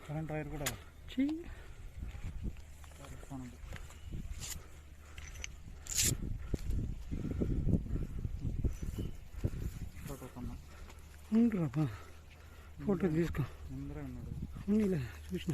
Current wire కూడా photo తీసుకో ఉన్నీలే చూసిన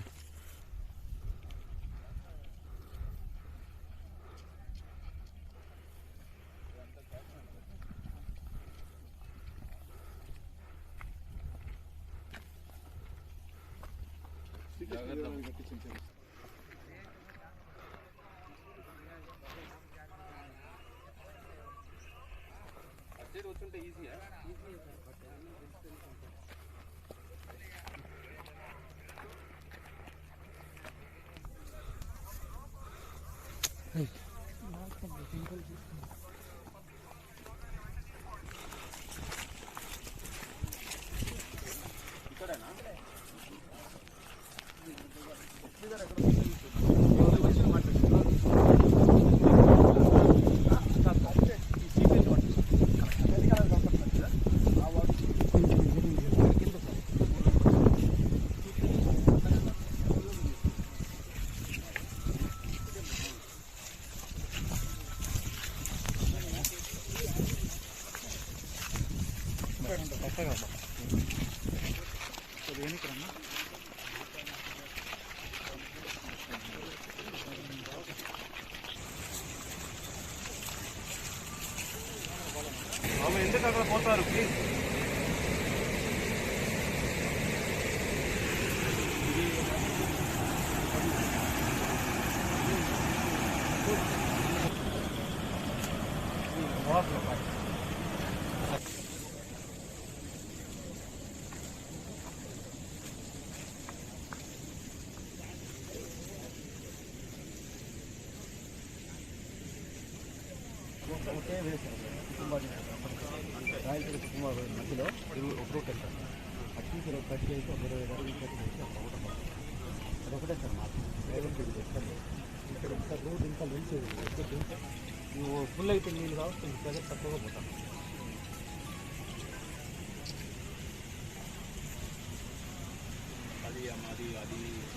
ఎందుకు అక్కడ పోతారు ప్లీజ్. ఒకే వేస్తారు రాయలసీమ కుటుంబ మధ్యలో ఒక రూట్ వెళ్తారు. అట్టి కట్ చేసి ఒక 20 అడుగులు కట్ చేసి అదొకటే సార్ మాకు ఇక్కడ ఒకసారి రోడ్ ఇంకా నిలిచేది నువ్వు ఫుల్ అయితే నీళ్ళు కావచ్చు కొంచెం ప్రజలు తక్కువగా పోతాను. అది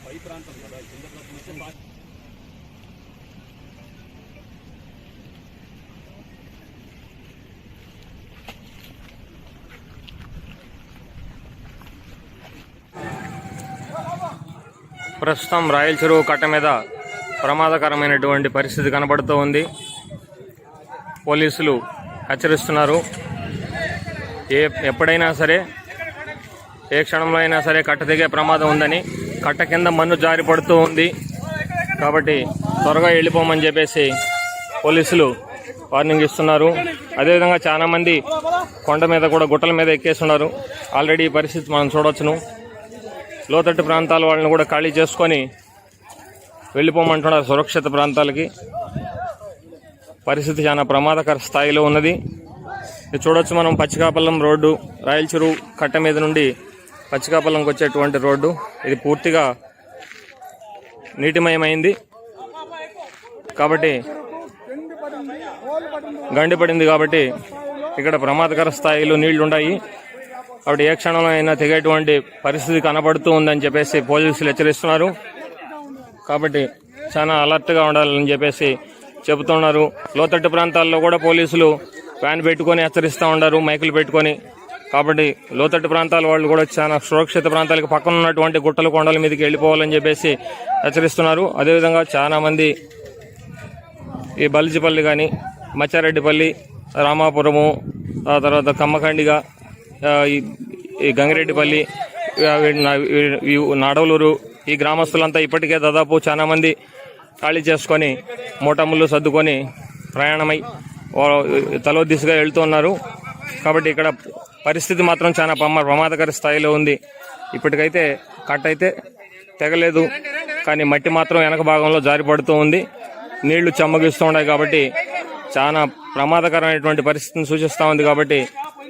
పై ప్రాంతం కదా కింద ప్రస్తుతం రాయల చెరువు కట్ట మీద ప్రమాదకరమైనటువంటి పరిస్థితి కనబడుతూ ఉంది. పోలీసులు హెచ్చరిస్తున్నారు, ఎప్పుడైనా సరే ఏ క్షణంలో అయినా సరే కట్ట దిగే ప్రమాదం ఉందని. కట్ట కింద మన్ను జారి పడుతూ ఉంది కాబట్టి త్వరగా వెళ్ళిపోమని చెప్పేసి పోలీసులు వార్నింగ్ ఇస్తున్నారు. అదేవిధంగా చాలామంది కొండ మీద కూడా గుట్టల మీద ఎక్కేస్తున్నారు. ఆల్రెడీ ఈ పరిస్థితి మనం చూడవచ్చును. లోతట్టు ప్రాంతాల వాళ్ళని కూడా ఖాళీ చేసుకొని వెళ్ళిపోమంటున్నారు సురక్షిత ప్రాంతాలకి. పరిస్థితి చాలా ప్రమాదకర స్థాయిలో ఉన్నది. ఇది చూడొచ్చు మనం. పచ్చికాపల్లం రోడ్డు, రాయల చెరువు కట్ట మీద నుండి పచ్చికాపల్లంకి వచ్చేటువంటి రోడ్డు. ఇది పూర్తిగా నీటిమయమైంది కాబట్టి, గండిపడింది కాబట్టి ఇక్కడ ప్రమాదకర స్థాయిలో నీళ్లు ఉన్నాయి. కాబట్టి ఏ క్షణంలో అయినా తెగేటువంటి పరిస్థితి కనబడుతూ ఉందని చెప్పేసి పోలీసులు హెచ్చరిస్తున్నారు. కాబట్టి చాలా అలర్ట్గా ఉండాలని చెప్పేసి చెబుతున్నారు. లోతట్టు ప్రాంతాల్లో కూడా పోలీసులు వ్యాన్ పెట్టుకొని హెచ్చరిస్తూ ఉన్నారు, మైకులు పెట్టుకొని. కాబట్టి లోతట్టు ప్రాంతాల వాళ్ళు కూడా చాలా సురక్షిత ప్రాంతాలకు పక్కన ఉన్నటువంటి గుట్టలు కొండల మీదకి వెళ్ళిపోవాలని చెప్పేసి హెచ్చరిస్తున్నారు. అదేవిధంగా చాలామంది ఈ బల్జిపల్లి కానీ, మచ్చారెడ్డిపల్లి, రామాపురము, ఆ తర్వాత కమ్మకండిగా, ఈ గంగిరెడ్డిపల్లి, నాడవలూరు, ఈ గ్రామస్తులంతా ఇప్పటికే దాదాపు చాలా మంది ఖాళీ చేసుకొని మూటముళ్ళు సర్దుకొని ప్రయాణమై తలో దిశగా వెళ్తున్నారు. కాబట్టి ఇక్కడ పరిస్థితి మాత్రం చాలా ప్రమాదకర స్థాయిలో ఉంది. ఇప్పటికైతే కట్ట అయితే తెగలేదు, కానీ మట్టి మాత్రం వెనక భాగంలో జారిపడుతూ ఉంది. నీళ్లు చెమ్మగిస్తూ ఉన్నాయి కాబట్టి చాలా ప్రమాదకరమైనటువంటి పరిస్థితిని సూచిస్తూ ఉంది. కాబట్టి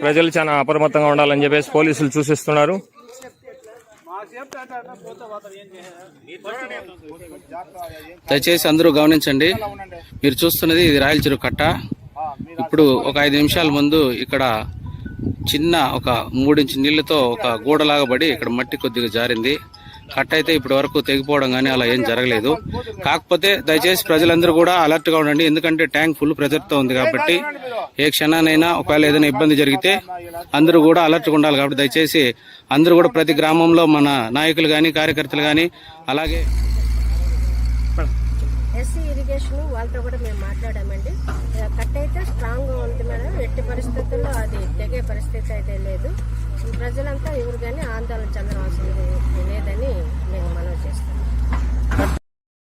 ప్రజలు చాలా అప్రమత్తంగా ఉండాలని చెప్పేసి పోలీసులు సూచిస్తున్నారు. దయచేసి అందరూ గమనించండి. మీరు చూస్తున్నది ఇది రాయల చెరువు కట్ట. ఇప్పుడు ఒక 5 నిమిషాల ముందు ఇక్కడ చిన్న ఒక 3 ఇంచు నీళ్లతో ఒక గూడలాగా పడి ఇక్కడ మట్టి కొద్దిగా జారింది. కట్ట అయితే ఇప్పటి వరకు తెగిపోవడం కానీ అలా ఏం జరగలేదు. కాకపోతే దయచేసి ప్రజలందరూ కూడా అలర్ట్ గా ఉండండి, ఎందుకంటే ట్యాంక్ ఫుల్ ప్రెజర్ తో ఉంది కాబట్టి ఏ క్షణానైనా ఒకవేళ ఏదైనా ఇబ్బంది జరిగితే అందరూ కూడా అలర్ట్ గా ఉండాలి. కాబట్టి దయచేసి అందరూ కూడా ప్రతి గ్రామంలో మన నాయకులు గాని కార్యకర్తలు గాని అలాగే ఎస్సీ ఇరిగేషన్ వాళ్ళతో కూడా మేము మాట్లాడామండి. కట్ అయితే స్ట్రాంగ్ ఉంది మేడం, ఎట్టి పరిస్థితుల్లో అది తెగే పరిస్థితి అయితే లేదు. ప్రజలంతా ఎవరు కానీ ఆందోళన చెందవలసింది లేదని నేను మనవి చేస్తాను.